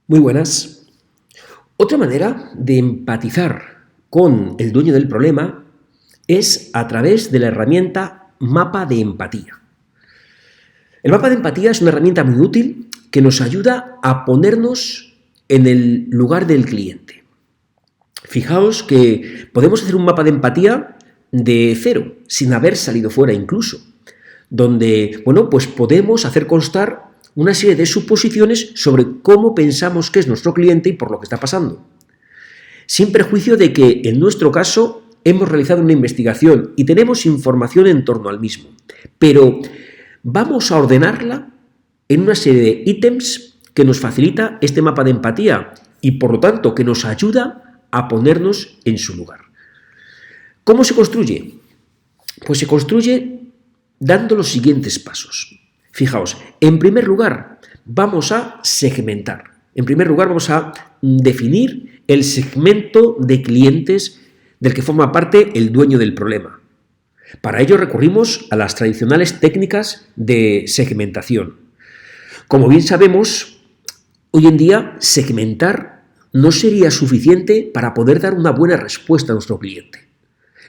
Muy buenas. Otra manera de empatizar con el dueño del problema es a través de la herramienta mapa de empatía. El mapa de empatía es una herramienta muy útil que nos ayuda a ponernos en el lugar del cliente. Fijaos que podemos hacer un mapa de empatía de cero, sin haber salido fuera incluso, donde, pues podemos hacer constar una serie de suposiciones sobre cómo pensamos que es nuestro cliente y por lo que está pasando, sin perjuicio de que en nuestro caso hemos realizado una investigación y tenemos información en torno al mismo, pero vamos a ordenarla en una serie de ítems que nos facilita este mapa de empatía y por lo tanto que nos ayuda a ponernos en su lugar. ¿Cómo se construye? Pues se construye dando los siguientes pasos. Fijaos, en primer lugar vamos a segmentar. En primer lugar vamos a definir el segmento de clientes del que forma parte el dueño del problema. Para ello recurrimos a las tradicionales técnicas de segmentación. Como bien sabemos, hoy en día segmentar no sería suficiente para poder dar una buena respuesta a nuestro cliente.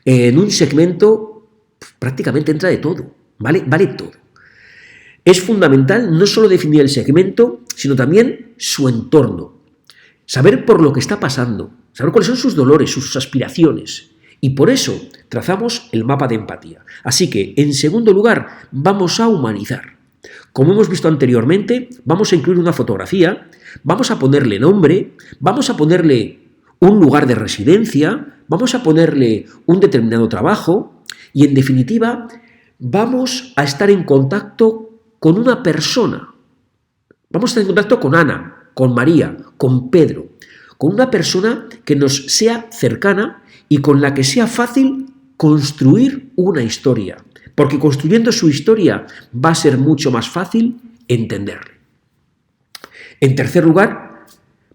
En un segmento prácticamente entra de todo, vale todo. Es fundamental no solo definir el segmento, sino también su entorno. Saber por lo que está pasando, saber cuáles son sus dolores, sus aspiraciones. Y por eso trazamos el mapa de empatía. Así que, en segundo lugar, vamos a humanizar. Como hemos visto anteriormente, vamos a incluir una fotografía, vamos a ponerle nombre, vamos a ponerle un lugar de residencia, vamos a ponerle un determinado trabajo y, en definitiva, vamos a estar en contacto con una persona. Vamos a estar en contacto con Ana, con María, con Pedro, con una persona que nos sea cercana y con la que sea fácil construir una historia, porque construyendo su historia va a ser mucho más fácil entenderle. En tercer lugar,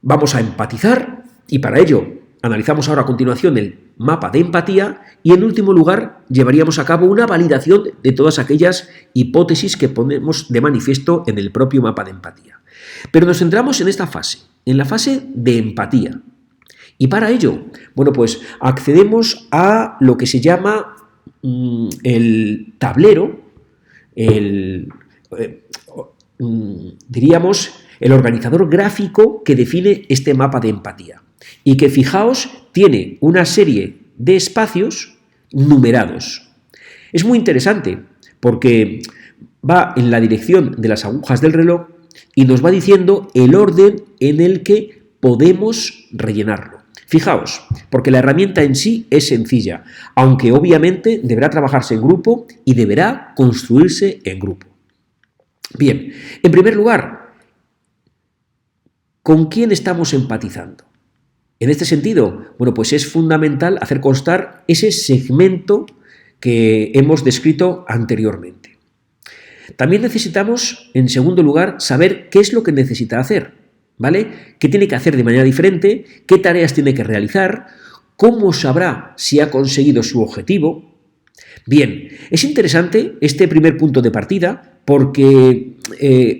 vamos a empatizar y para ello analizamos ahora a continuación el mapa de empatía y en último lugar llevaríamos a cabo una validación de todas aquellas hipótesis que ponemos de manifiesto en el propio mapa de empatía. Pero nos centramos en esta fase, en la fase de empatía. Y para ello, pues accedemos a lo que se llama el tablero, diríamos, el organizador gráfico que define este mapa de empatía. Y que, fijaos, tiene una serie de espacios numerados. Es muy interesante porque va en la dirección de las agujas del reloj y nos va diciendo el orden en el que podemos rellenarlo. Fijaos, porque la herramienta en sí es sencilla, aunque obviamente deberá trabajarse en grupo y deberá construirse en grupo. Bien, en primer lugar, ¿con quién estamos empatizando? En este sentido, pues es fundamental hacer constar ese segmento que hemos descrito anteriormente. También necesitamos, en segundo lugar, saber qué es lo que necesita hacer, ¿vale? ¿Qué tiene que hacer de manera diferente? ¿Qué tareas tiene que realizar? ¿Cómo sabrá si ha conseguido su objetivo? Bien, es interesante este primer punto de partida porque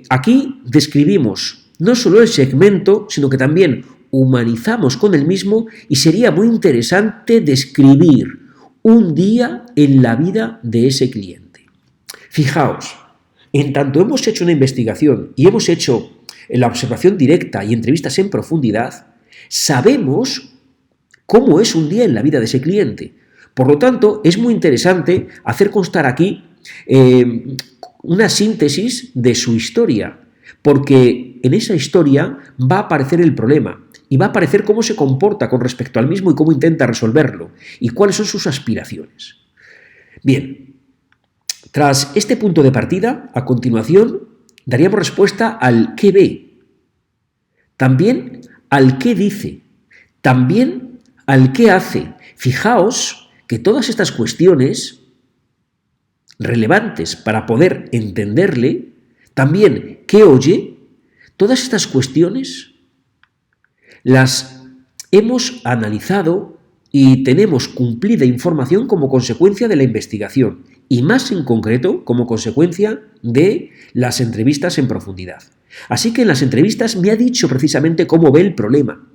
aquí describimos no solo el segmento, sino que también humanizamos con el mismo y sería muy interesante describir un día en la vida de ese cliente. Fijaos, en tanto hemos hecho una investigación y hemos hecho la observación directa y entrevistas en profundidad, sabemos cómo es un día en la vida de ese cliente. Por lo tanto, es muy interesante hacer constar aquí una síntesis de su historia, porque en esa historia va a aparecer el problema y va a aparecer cómo se comporta con respecto al mismo y cómo intenta resolverlo y cuáles son sus aspiraciones. Bien, tras este punto de partida, a continuación daríamos respuesta al qué ve, también al qué dice, también al qué hace. Fijaos que todas estas cuestiones relevantes para poder entenderle, también qué oye, todas estas cuestiones las hemos analizado y tenemos cumplida información como consecuencia de la investigación y más en concreto como consecuencia de las entrevistas en profundidad. Así que en las entrevistas me ha dicho precisamente cómo ve el problema.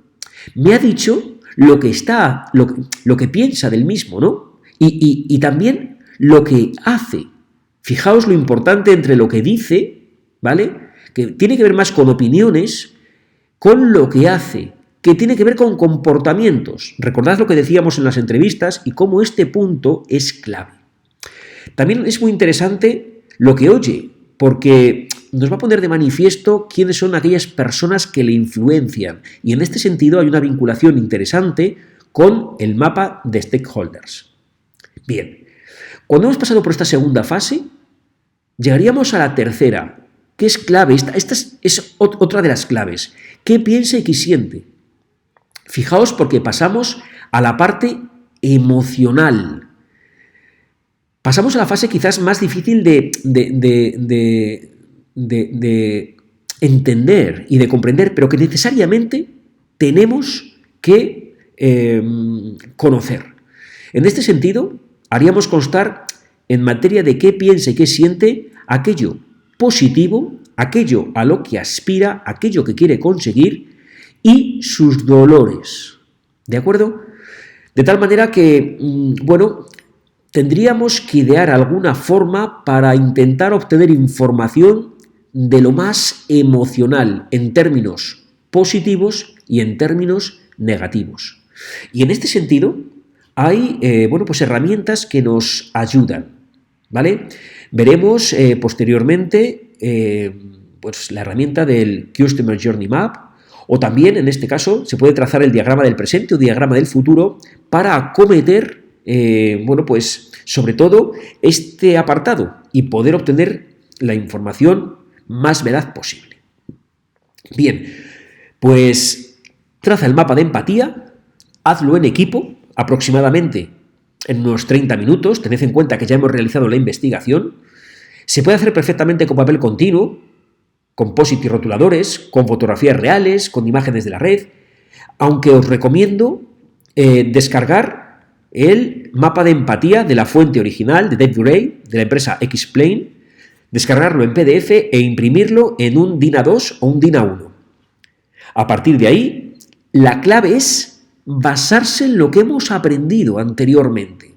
Me ha dicho lo que piensa del mismo, ¿no? Y también lo que hace. Fijaos lo importante entre lo que dice, ¿vale? Que tiene que ver más con opiniones, con lo que hace, que tiene que ver con comportamientos. Recordad lo que decíamos en las entrevistas y cómo este punto es clave. También es muy interesante lo que oye, porque nos va a poner de manifiesto quiénes son aquellas personas que le influencian. Y en este sentido hay una vinculación interesante con el mapa de stakeholders. Bien, cuando hemos pasado por esta segunda fase, llegaríamos a la tercera, que es clave. Esta es otra de las claves. ¿Qué piensa y qué siente? Fijaos porque pasamos a la parte emocional. Pasamos a la fase quizás más difícil de entender y de comprender, pero que necesariamente tenemos que conocer. En este sentido, haríamos constar en materia de qué piensa y qué siente aquello positivo, aquello a lo que aspira, aquello que quiere conseguir y sus dolores. ¿De acuerdo? De tal manera que, tendríamos que idear alguna forma para intentar obtener información de lo más emocional en términos positivos y en términos negativos. Y en este sentido hay herramientas que nos ayudan, ¿vale? Veremos posteriormente la herramienta del Customer Journey Map, o también en este caso se puede trazar el diagrama del presente o diagrama del futuro para acometer sobre todo este apartado y poder obtener la información más veraz posible. Bien, pues traza el mapa de empatía, hazlo en equipo, aproximadamente en unos 30 minutos, tened en cuenta que ya hemos realizado la investigación. Se puede hacer perfectamente con papel continuo, con post-it y rotuladores, con fotografías reales, con imágenes de la red, aunque os recomiendo descargar el mapa de empatía de la fuente original de Dave Duray, de la empresa Explain, descargarlo en PDF e imprimirlo en un DIN A2 o un DIN A1. A partir de ahí, la clave es basarse en lo que hemos aprendido anteriormente.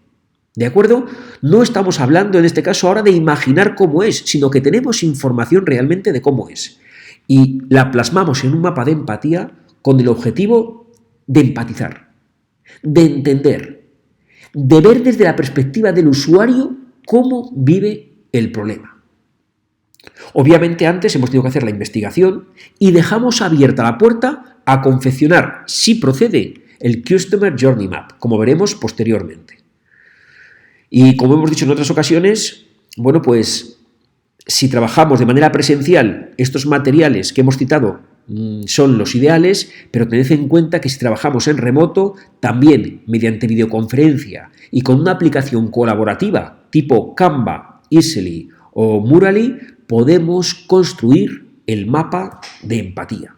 ¿De acuerdo? No estamos hablando en este caso ahora de imaginar cómo es, sino que tenemos información realmente de cómo es. Y la plasmamos en un mapa de empatía con el objetivo de empatizar, de entender, de ver desde la perspectiva del usuario cómo vive el problema. Obviamente antes hemos tenido que hacer la investigación y dejamos abierta la puerta a confeccionar, si procede, el Customer Journey Map, como veremos posteriormente. Y como hemos dicho en otras ocasiones, si trabajamos de manera presencial, estos materiales que hemos citado son los ideales, pero tened en cuenta que si trabajamos en remoto, también mediante videoconferencia y con una aplicación colaborativa tipo Canva, Easely o Murally, podemos construir el mapa de empatía.